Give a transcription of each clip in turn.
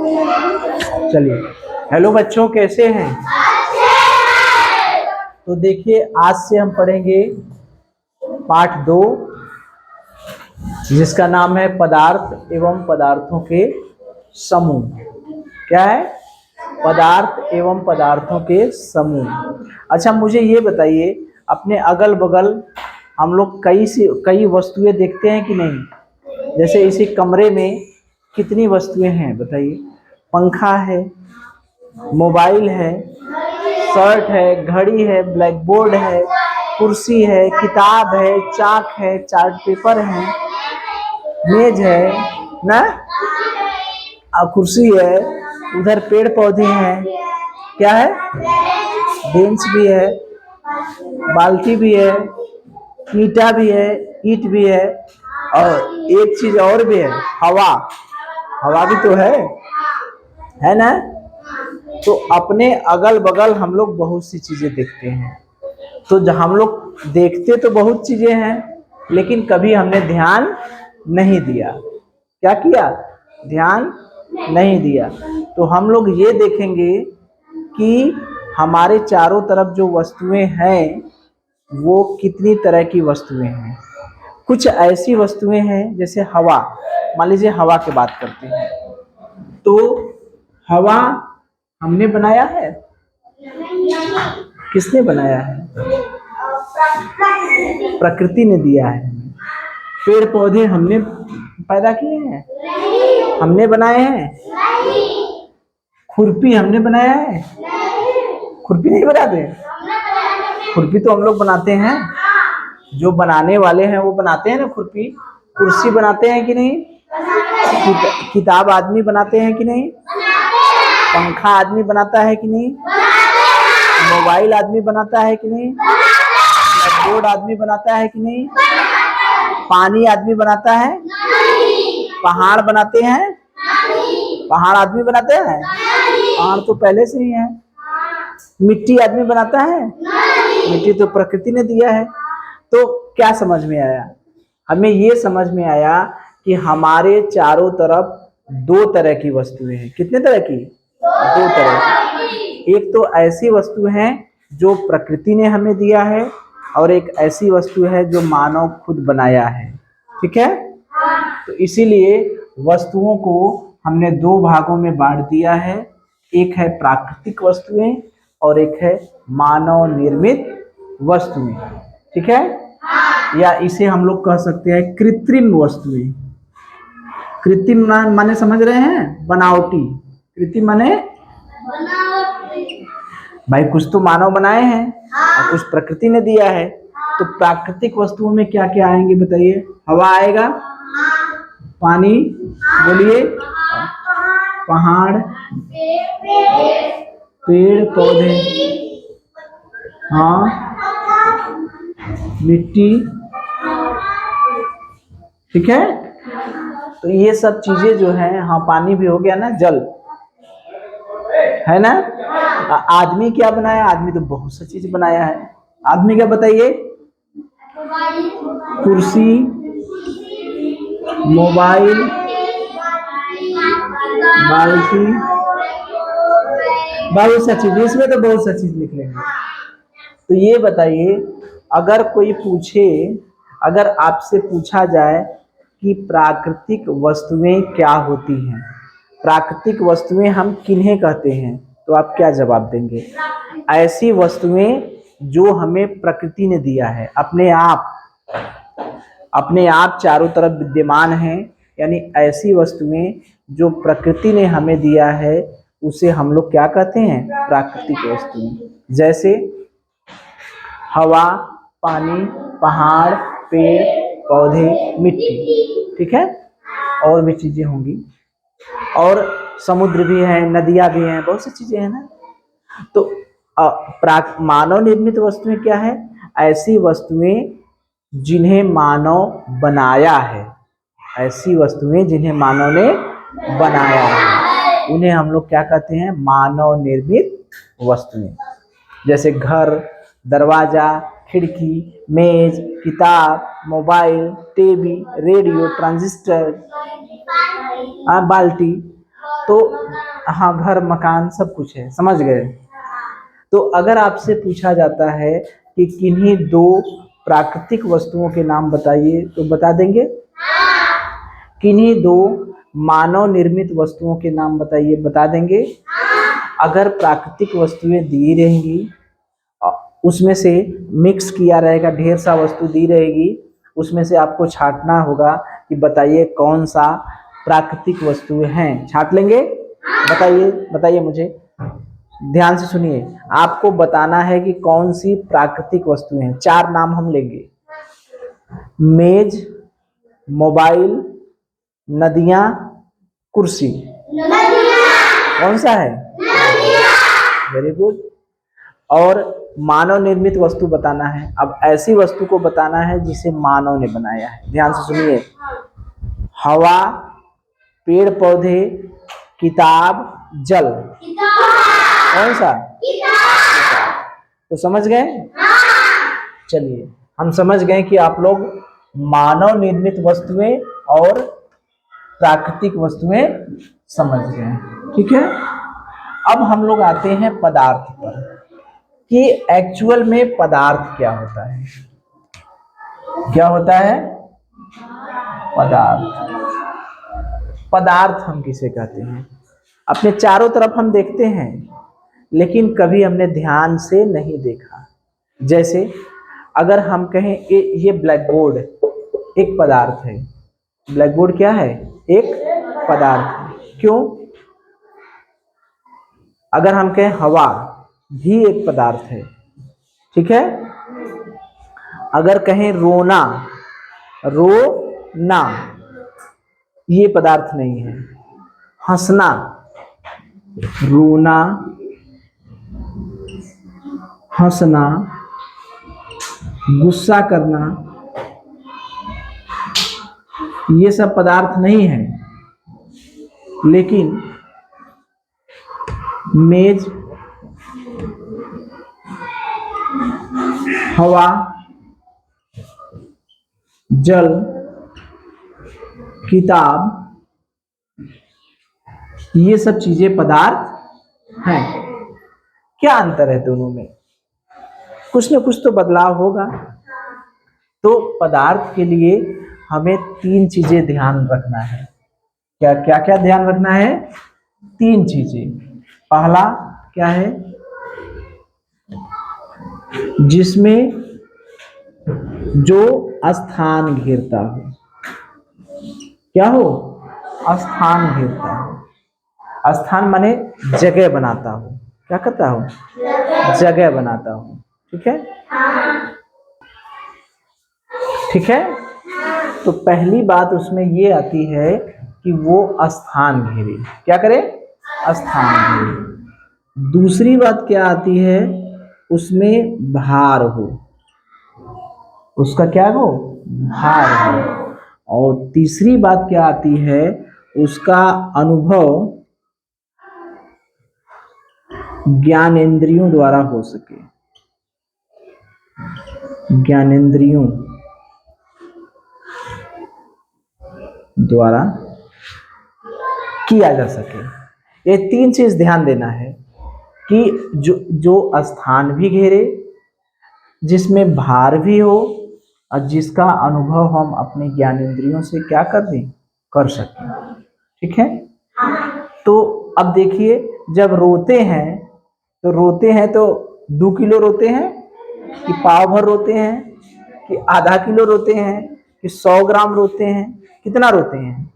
चलिए, हेलो बच्चों, कैसे हैं? तो देखिए, आज से हम पढ़ेंगे पाठ 2, जिसका नाम है पदार्थ एवं पदार्थों के समूह। क्या है? पदार्थ एवं पदार्थों के समूह। अच्छा, मुझे ये बताइए, अपने अगल बगल हम लोग कई वस्तुएं देखते हैं कि नहीं? जैसे इसी कमरे में कितनी वस्तुएं हैं बताइए? पंखा है, मोबाइल है, शर्ट है, घड़ी है, ब्लैक बोर्ड है, कुर्सी है, किताब है, चाक है, चार्ट पेपर है, मेज है ना, कुर्सी है, उधर पेड़ पौधे हैं, क्या है, बेंच भी है, बाल्टी भी है, ईंटा भी है, ईंट भी है, और एक चीज और भी है, हवा। हवा भी तो है ना? तो अपने अगल बगल हम लोग बहुत सी चीजें देखते हैं। तो जब हम लोग देखते तो बहुत चीजें हैं, लेकिन कभी हमने ध्यान नहीं दिया। क्या किया? ध्यान नहीं दिया। तो हम लोग ये देखेंगे कि हमारे चारों तरफ जो वस्तुएं हैं वो कितनी तरह की वस्तुएं हैं। कुछ ऐसी वस्तुएं हैं जैसे हवा। मान लीजिए हवा की बात करते हैं, तो हवा हमने बनाया है? किसने बनाया है? प्रकृति ने दिया है। पेड़ पौधे हमने पैदा किए हैं? हमने बनाए हैं? खुरपी हमने बनाया है? खुरपी नहीं बनाते? खुरपी तो हम लोग बनाते हैं। जो बनाने वाले हैं वो बनाते हैं ना खुरपी। कुर्सी बनाते हैं कि नहीं? किताब आदमी बनाते हैं कि नहीं? पंखा आदमी बनाता है कि नहीं? मोबाइल आदमी बनाता है कि नहीं? बोर्ड आदमी बनाता है कि नहीं? पानी आदमी बनाता है? पहाड़ बनाते हैं? पहाड़ आदमी बनाते हैं? पहाड़ तो पहले से ही है। मिट्टी आदमी बनाता है? मिट्टी तो प्रकृति ने दिया है। तो क्या समझ में आया? हमें ये समझ में आया कि हमारे चारों तरफ दो तरह की वस्तुएं हैं। कितने तरह की? दो तरह की। एक तो ऐसी वस्तु है जो प्रकृति ने हमें दिया है, और एक ऐसी वस्तु है जो मानव खुद बनाया है। ठीक है? तो इसीलिए वस्तुओं को हमने दो भागों में बांट दिया है। एक है प्राकृतिक वस्तुएं और एक है मानव निर्मित वस्तुएं। ठीक है? या इसे हम लोग कह सकते हैं कृत्रिम वस्तुएं। कृत्रिम माने समझ रहे हैं? बनावटी। कृत्रिम माने भाई कुछ तो मानव बनाए हैं और कुछ प्रकृति ने दिया है। तो प्राकृतिक वस्तुओं में क्या क्या आएंगे बताइए? हवा आएगा, पानी, बोलिए, पहाड़, पेड़ पौधे, हाँ, मिट्टी। ठीक है? तो ये सब चीजें जो है, हाँ, पानी भी हो गया ना, जल है ना। आदमी क्या बनाया? आदमी तो बहुत सी चीज बनाया है। आदमी क्या बताइए? कुर्सी, मोबाइल, बाल्टी, बहुत सा चीज। इसमें तो बहुत सा चीज लिख लेंगे। तो ये बताइए, अगर कोई पूछे, अगर आपसे पूछा जाए कि प्राकृतिक वस्तुएं क्या होती हैं, प्राकृतिक वस्तुएं हम किन्हें कहते हैं, तो आप क्या जवाब देंगे? ऐसी वस्तुएं जो हमें प्रकृति ने दिया है, अपने आप चारों तरफ विद्यमान हैं। यानी ऐसी वस्तुएं जो प्रकृति ने हमें दिया है, उसे हम लोग क्या कहते हैं? प्राकृतिक वस्तुएं। जैसे हवा, पानी, पहाड़, पेड़ पौधे, मिट्टी। ठीक है? और भी चीजें होंगी, और समुद्र भी है, नदियां भी हैं, बहुत सी चीजें हैं ना। तो मानव निर्मित वस्तुएं क्या है? ऐसी वस्तुएं जिन्हें मानव बनाया है। ऐसी वस्तुएं जिन्हें मानव ने बनाया है, उन्हें हम लोग क्या कहते हैं? मानव निर्मित वस्तुएं। जैसे घर, दरवाजा, खिड़की, मेज, किताब, मोबाइल, टीवी, रेडियो, ट्रांजिस्टर, बाल्टी। तो हाँ, घर मकान सब कुछ है, समझ गए। तो अगर आपसे पूछा जाता है कि किन्हीं दो प्राकृतिक वस्तुओं के नाम बताइए, तो बता देंगे? किन्हीं दो मानव निर्मित वस्तुओं के नाम बताइए, बता देंगे? अगर प्राकृतिक वस्तुएं दी रहेंगी, उसमें से मिक्स किया रहेगा, ढेर सा वस्तु दी रहेगी, उसमें से आपको छांटना होगा कि बताइए कौन सा प्राकृतिक वस्तुएं हैं। छांट लेंगे? बताइए, बताइए मुझे, ध्यान से सुनिए। आपको बताना है कि कौन सी प्राकृतिक वस्तुएं हैं। 4 नाम हम लेंगे। मेज, मोबाइल, नदियां, कुर्सी। कौन सा है? Very good. और मानव निर्मित वस्तु बताना है। अब ऐसी वस्तु को बताना है जिसे मानव ने बनाया है। ध्यान से सुनिए। हवा, पेड़ पौधे, किताब, जल। कौन सा? तो समझ गए? चलिए, हम समझ गए कि आप लोग मानव निर्मित वस्तुएं और प्राकृतिक वस्तुएं समझ गए, ठीक है। अब हम लोग आते हैं पदार्थ पर कि एक्चुअल में पदार्थ क्या होता है। क्या होता है पदार्थ? पदार्थ हम किसे कहते हैं? अपने चारों तरफ हम देखते हैं, लेकिन कभी हमने ध्यान से नहीं देखा। जैसे अगर हम कहें कि ये ब्लैक बोर्ड एक पदार्थ है। ब्लैक बोर्ड क्या है? एक पदार्थ है। क्यों? अगर हम कहें हवा भी एक पदार्थ है, ठीक है। अगर कहें रोना, रोना ये पदार्थ नहीं है। हंसना, रोना, हंसना, गुस्सा करना, ये सब पदार्थ नहीं है। लेकिन मेज, हवा, जल, किताब, ये सब चीजें पदार्थ हैं। क्या अंतर है दोनों में? कुछ न कुछ तो बदलाव होगा। तो पदार्थ के लिए हमें 3 चीजें ध्यान रखना है। क्या क्या क्या ध्यान रखना है? 3 चीजें। पहला क्या है? जिसमें जो स्थान घेरता हो। क्या हो? स्थान घेरता हो। स्थान माने जगह बनाता हो। क्या करता हो? जगह बनाता हो, ठीक है। ठीक है। तो पहली बात उसमें ये आती है कि वो स्थान घेरे। क्या करे? स्थान घेरे। दूसरी बात क्या आती है? उसमें भार हो। उसका क्या हो? भार हो। और तीसरी बात क्या आती है? उसका अनुभव ज्ञानेंद्रियों द्वारा हो सके। ज्ञानेंद्रियों द्वारा किया जा सके। ये 3 चीज ध्यान देना है कि जो स्थान भी घेरे, जिसमें भार भी हो, और जिसका अनुभव हम अपने ज्ञानेंद्रियों से क्या कर दें? कर सकें, ठीक है। तो अब देखिए, जब रोते हैं तो 2 किलो रोते हैं कि पाव भर रोते हैं कि आधा किलो रोते हैं कि 100 ग्राम रोते हैं? कितना रोते हैं?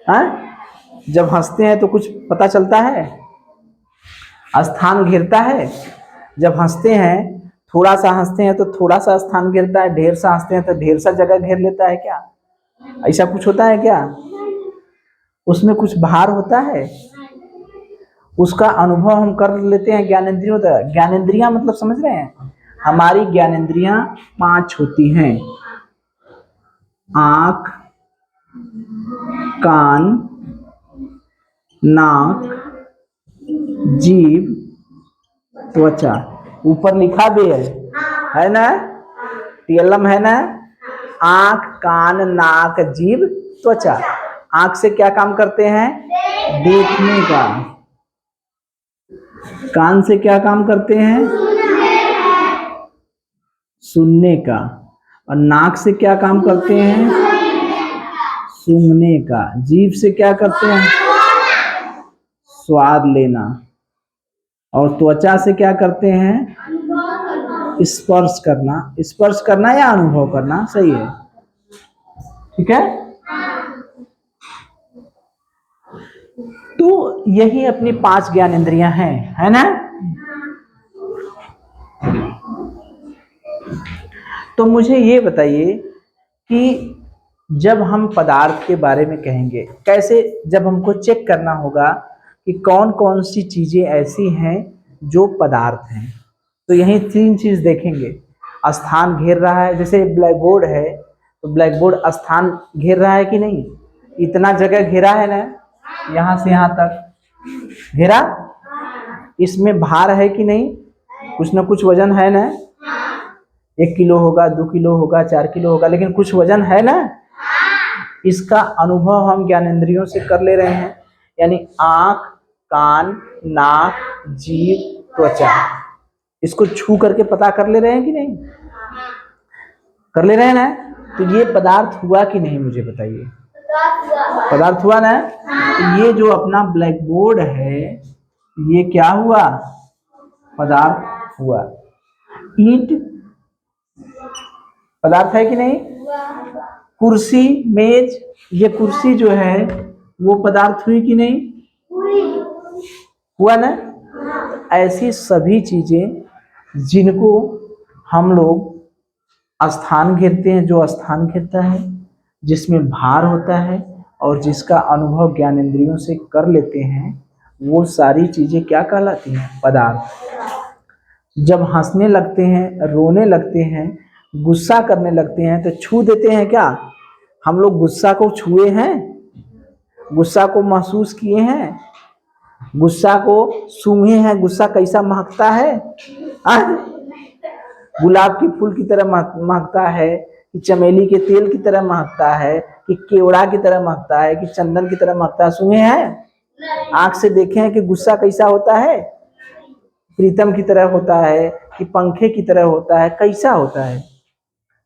हाँ? जब हंसते हैं तो कुछ पता चलता है? स्थान घेरता है। जब हंसते हैं, थोड़ा सा हंसते हैं तो थोड़ा सा स्थान घेरता है, ढेर सा हंसते हैं तो ढेर सा जगह घेर लेता है। क्या ऐसा कुछ होता है क्या? उसमें कुछ भार होता है? उसका अनुभव हम कर लेते हैं ज्ञानेंद्रियों द्वारा। ज्ञानेंद्रियां मतलब समझ रहे हैं? हमारी ज्ञानेंद्रियां 5 होती हैं। आंख, कान, नाक, जीभ, त्वचा। ऊपर लिखा भी है ना? टीएलएम है ना? आंख, कान, नाक, जीभ, त्वचा। आंख से क्या काम करते हैं? देखने का। कान से क्या काम करते हैं? सुनने का। और नाक से क्या काम करते हैं? सूंघने का। जीभ से क्या करते हैं? स्वाद लेना। और त्वचा से क्या करते हैं? स्पर्श करना। स्पर्श करना या अनुभव करना, सही है, ठीक है। तो यही अपनी 5 ज्ञान इंद्रियां हैं, है ना। तो मुझे ये बताइए कि जब हम पदार्थ के बारे में कहेंगे, कैसे, जब हमको चेक करना होगा कि कौन कौन सी चीजें ऐसी हैं जो पदार्थ हैं, तो यही 3 चीज देखेंगे। स्थान घेर रहा है, जैसे ब्लैक बोर्ड है, तो ब्लैक बोर्ड स्थान घेर रहा है कि नहीं? इतना जगह घेरा है ना, यहाँ से यहाँ तक घेरा। इसमें भार है कि नहीं? कुछ ना कुछ वजन है ना। 1 किलो होगा, 2 किलो होगा, 4 किलो होगा, लेकिन कुछ वजन है ना। इसका अनुभव हम ज्ञानेंद्रियों से कर ले रहे हैं, यानी आंख, कान, नाक, जीभ, त्वचा, इसको छू करके पता कर ले रहे हैं कि नहीं? कर ले रहे हैं ना। तो ये पदार्थ हुआ कि नहीं, मुझे बताइए। पदार्थ हुआ ना। तो ये जो अपना ब्लैक बोर्ड है, ये क्या हुआ? पदार्थ हुआ। ईंट पदार्थ है कि नहीं? कुर्सी, मेज, ये कुर्सी जो है वो पदार्थ हुई कि नहीं? हुआ ना। ऐसी सभी चीजें जिनको हम लोग स्थान घेरते हैं, जो स्थान घेरता है, जिसमें भार होता है और जिसका अनुभव ज्ञानेंद्रियों से कर लेते हैं, वो सारी चीजें क्या कहलाती हैं? पदार्थ। जब हंसने लगते हैं, रोने लगते हैं, गुस्सा करने लगते हैं, तो छू देते हैं क्या? हम लोग गुस्सा को छुए हैं? गुस्सा को महसूस किए हैं? गुस्सा को सूंघे हैं? गुस्सा कैसा महकता है? गुलाब के फूल की तरह महकता है कि चमेली के तेल की तरह महकता है कि केवड़ा की तरह महकता है कि चंदन की तरह महकता है? सूंघे हैं? आंख से देखे हैं कि गुस्सा कैसा होता है? प्रीतम की तरह होता है कि पंखे की तरह होता है? कैसा होता है?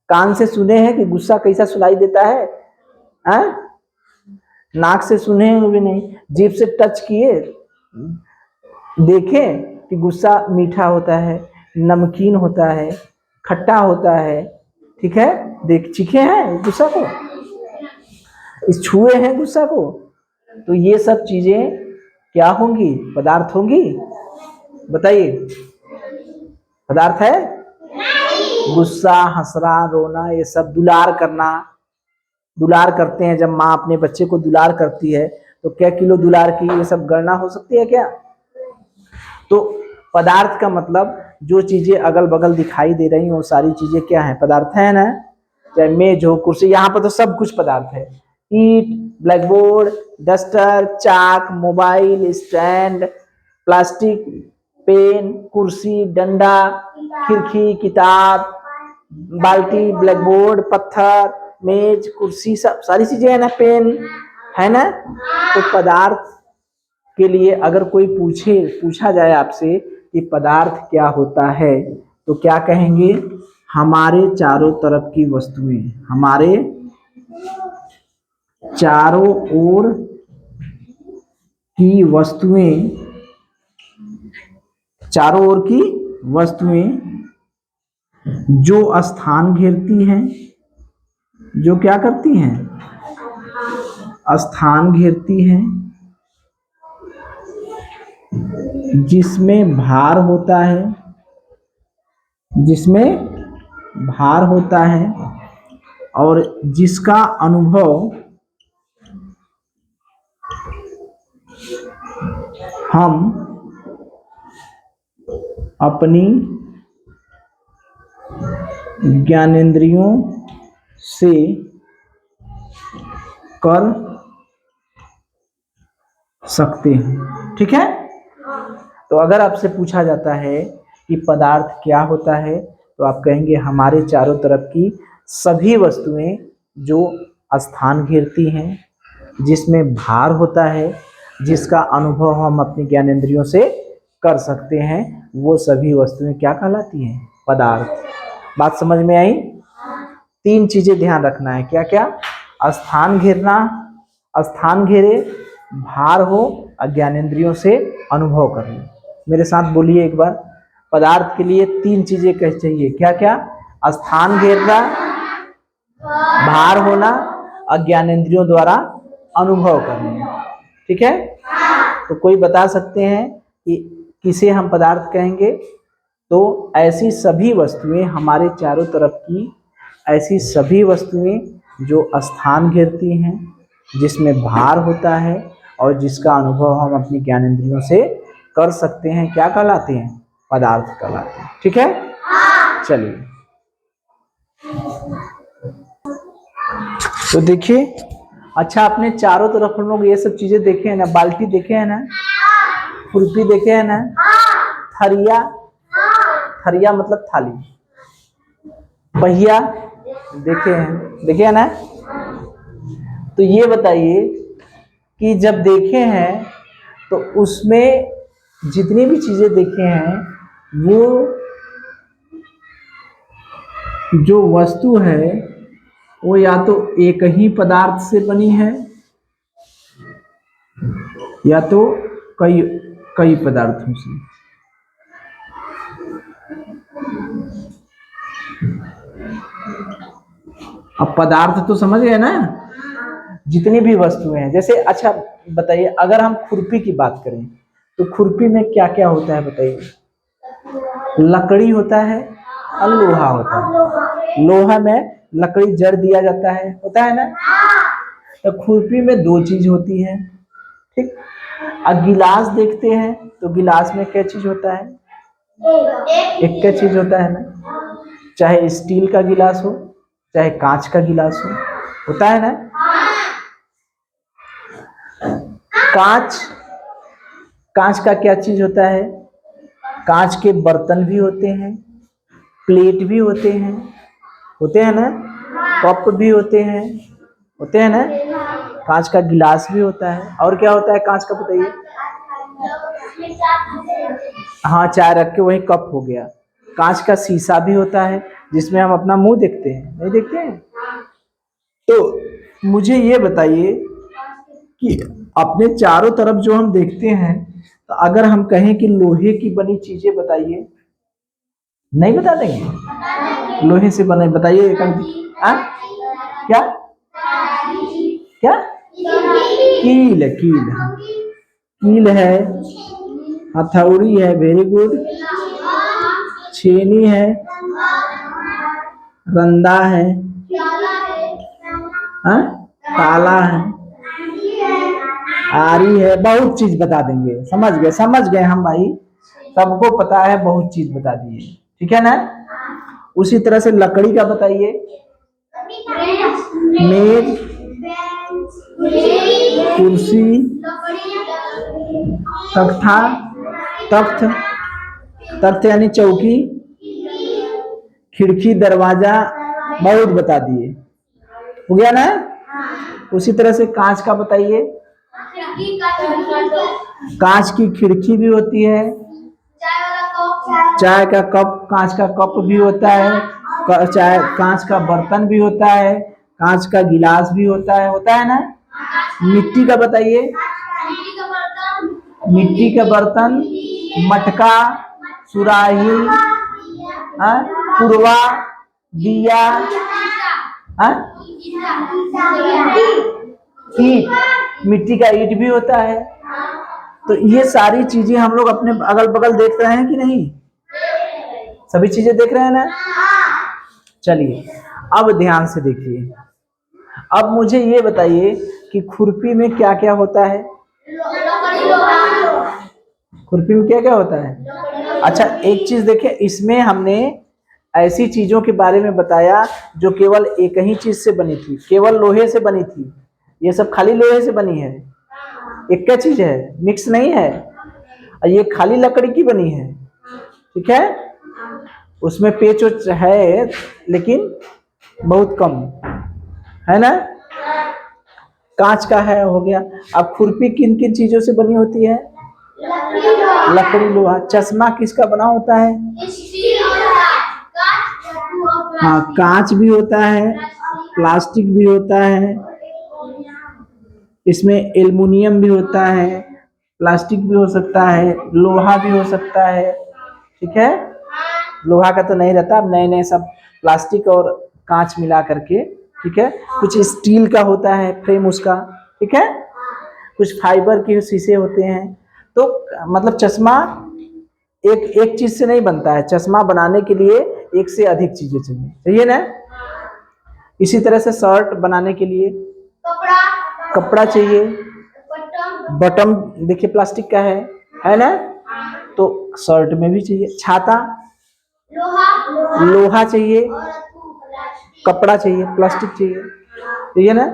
कान से सुने हैं कि गुस्सा कैसा सुनाई देता है? नाक से सुने हैं भी नहीं, जीभ से टच किए, देखें कि गुस्सा मीठा होता है, नमकीन होता है, खट्टा होता है, ठीक है, देख चीखे हैं गुस्सा को, इस छुए हैं गुस्सा को। तो ये सब चीजें क्या होंगी? पदार्थ होंगी। बताइए, पदार्थ है? गुस्सा, हंसना, रोना, ये सब, दुलार करना, दुलार करते हैं जब माँ अपने बच्चे को दुलार करती है, तो क्या किलो दुलार की, ये सब गणना हो सकती है क्या? तो पदार्थ का मतलब जो चीजें अगल बगल दिखाई दे रही हैं वो सारी चीजें क्या है? पदार्थ है ना। चाहे मेज हो, कुर्सी, यहाँ पर तो सब कुछ पदार्थ है। ईंट, ब्लैक बोर्ड, डस्टर, चाक, मोबाइल, स्टैंड, प्लास्टिक, पेन, कुर्सी, डंडा, खिड़की, किताब, बाल्टी, ब्लैक बोर्ड, पत्थर, मेज, कुर्सी, सब सारी चीजें है ना। पेन है ना। तो पदार्थ के लिए अगर कोई पूछा जाए आपसे कि पदार्थ क्या होता है, तो क्या कहेंगे? हमारे चारों तरफ की वस्तुएं, हमारे चारों ओर की वस्तुएं, चारों ओर की वस्तुएं जो स्थान घेरती हैं, जो क्या करती हैं? स्थान घेरती हैं, जिसमें भार होता है, जिसमें भार होता है और जिसका अनुभव हम अपनी ज्ञानेंद्रियों से कर सकते हैं, ठीक है। तो अगर आपसे पूछा जाता है कि पदार्थ क्या होता है, तो आप कहेंगे हमारे चारों तरफ की सभी वस्तुएं जो स्थान घेरती हैं, जिसमें भार होता है जिसका अनुभव हम अपने ज्ञानेंद्रियों से कर सकते हैं, वो सभी वस्तुएं क्या कहलाती हैं? पदार्थ। बात समझ में आई? तीन चीजें ध्यान रखना है, क्या क्या? स्थान घेरना, स्थान घेरे, भार हो, ज्ञानेंद्रियों से अनुभव करना। मेरे साथ बोलिए एक बार। पदार्थ के लिए तीन चीजें कह चाहिए, क्या क्या? स्थान घेरना, भार होना, ज्ञानेंद्रियों द्वारा अनुभव करना। ठीक है? तो कोई बता सकते हैं कि किसे हम पदार्थ कहेंगे? तो ऐसी सभी वस्तुएं, हमारे चारों तरफ की ऐसी सभी वस्तुएं जो स्थान घेरती हैं, जिसमें भार होता है और जिसका अनुभव हम अपनी ज्ञानेंद्रियों से कर सकते हैं, क्या कहलाते हैं? पदार्थ कहलाते हैं। ठीक है? चलिए, तो देखिए, अच्छा अपने चारों तरफ हम लोग ये सब चीजें देखे हैं ना? बाल्टी देखे हैं ना? खुरपी देखे हैं ना? थरिया, थरिया मतलब थाली। पहिया देखे हैं, देखे हैं ना? तो ये बताइए कि जब देखे हैं तो उसमें जितनी भी चीजें देखे हैं, वो जो वस्तु है वो या तो एक ही पदार्थ से बनी है या तो कई कई पदार्थों से। अब पदार्थ तो समझ गए ना? जितनी भी वस्तुएं हैं, जैसे अच्छा बताइए, अगर हम खुरपी की बात करें तो खुरपी में क्या क्या होता है बताइए? लकड़ी होता है और लोहा होता है। लोहा में लकड़ी जड़ दिया जाता है, होता है ना? तो खुरपी में दो चीज होती है। ठीक। अब गिलास देखते हैं तो गिलास में क्या चीज होता है? एक क्या चीज होता है ना? चाहे स्टील का गिलास हो, चाहे कांच का गिलास हो, होता है ना? कांच, कांच का क्या चीज होता है? कांच के बर्तन भी होते हैं, प्लेट भी होते हैं ना? कप भी होते हैं ना? कांच का गिलास भी होता है। और क्या होता है कांच का बताइए? हाँ, चाय रख के वही कप हो गया। कांच का शीशा भी होता है जिसमें हम अपना मुंह देखते हैं, नहीं देखते हैं? तो मुझे ये बताइए कि अपने चारों तरफ जो हम देखते हैं, तो अगर हम कहें कि लोहे की बनी चीजें बताइए, नहीं बता देंगे? लोहे से बने बताइए एक क्या क्या? कील, कील, कील है, हथौड़ी है, वेरी गुड, छेनी है, रंदा है, ताला है, आरी है, बहुत चीज बता देंगे। समझ गए हम भाई, सबको पता है, बहुत चीज बता दिए। ठीक है ना? उसी तरह से लकड़ी का बताइए। मेज, कुर्सी, तख्ता, तख्त, तख्त यानी चौकी, खिड़की, दरवाजा, बहुत बता दिए। हो गया ना? उसी तरह से कांच का बताइए। कांच की खिड़की भी होती है, चाय का कप, कांच का कप भी होता है, चाय कांच का बर्तन भी होता है, कांच का गिलास भी होता है ना? मिट्टी का बताइए। मिट्टी का बर्तन, मटका, सुराही, पुरवा, दिया, ईट, मिट्टी का ईट भी होता है। तो ये सारी चीजें हम लोग अपने अगल बगल देख रहे हैं कि नहीं? सभी चीजें देख रहे हैं ना? चलिए, अब ध्यान से देखिए। अब मुझे ये बताइए कि खुरपी में क्या क्या होता है? खुरपी में क्या क्या होता है? अच्छा, एक चीज देखिए, इसमें हमने ऐसी चीजों के बारे में बताया जो केवल एक ही चीज से बनी थी, केवल लोहे से बनी थी। ये सब खाली लोहे से बनी है, एक क्या चीज है, मिक्स नहीं है। ये खाली लकड़ी की बनी है। ठीक है? उसमें पेच उच है लेकिन बहुत कम है ना? कांच का है, हो गया। अब खुरपी किन किन चीजों से बनी होती है? लकड़ी, लोहा। चश्मा किसका बना होता है? हाँ, कांच भी होता है, प्लास्टिक भी होता है, इसमें एल्युमिनियम भी होता है, प्लास्टिक भी हो सकता है, लोहा भी हो सकता है। ठीक है, लोहा का तो नहीं रहता, अब नए नए सब प्लास्टिक और कांच मिला करके। ठीक है, कुछ स्टील का होता है फ्रेम उसका। ठीक है, कुछ फाइबर के शीशे होते हैं। तो मतलब चश्मा एक एक चीज से नहीं बनता है, चश्मा बनाने के लिए एक से अधिक चीजें चाहिए ना। इसी तरह से शर्ट बनाने के लिए कपड़ा चाहिए, बटन देखिए प्लास्टिक का है ना। तो शर्ट में भी चाहिए। छाता लोहा चाहिए, कपड़ा चाहिए, प्लास्टिक चाहिए, ठीक है ना।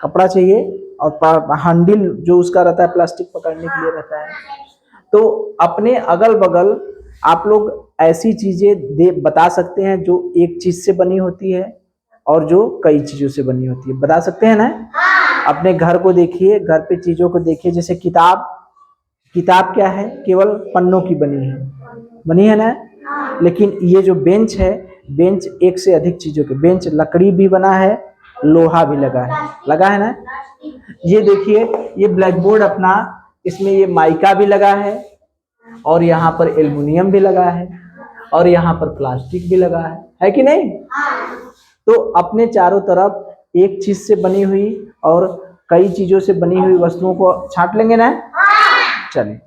कपड़ा चाहिए और हैंडल जो उसका रहता है प्लास्टिक पकड़ने के लिए रहता है। तो अपने अगल बगल आप लोग ऐसी चीजें बता सकते हैं जो एक चीज से बनी होती है और जो कई चीजों से बनी होती है, बता सकते हैं ना। अपने घर को देखिए, घर पे चीजों को देखिए, जैसे किताब। किताब क्या है? केवल पन्नों की बनी है ना। लेकिन ये जो बेंच है, बेंच एक से अधिक चीजों के, बेंच लकड़ी भी बना है, लोहा भी लगा है ना। ये देखिए, ये ब्लैक बोर्ड अपना, इसमें ये माइका भी लगा है और यहाँ पर एल्युमिनियम भी लगा है और यहाँ पर प्लास्टिक भी लगा है कि नहीं। तो अपने चारों तरफ एक चीज से बनी हुई और कई चीजों से बनी हुई वस्तुओं को छांट लेंगे ना। चलिए।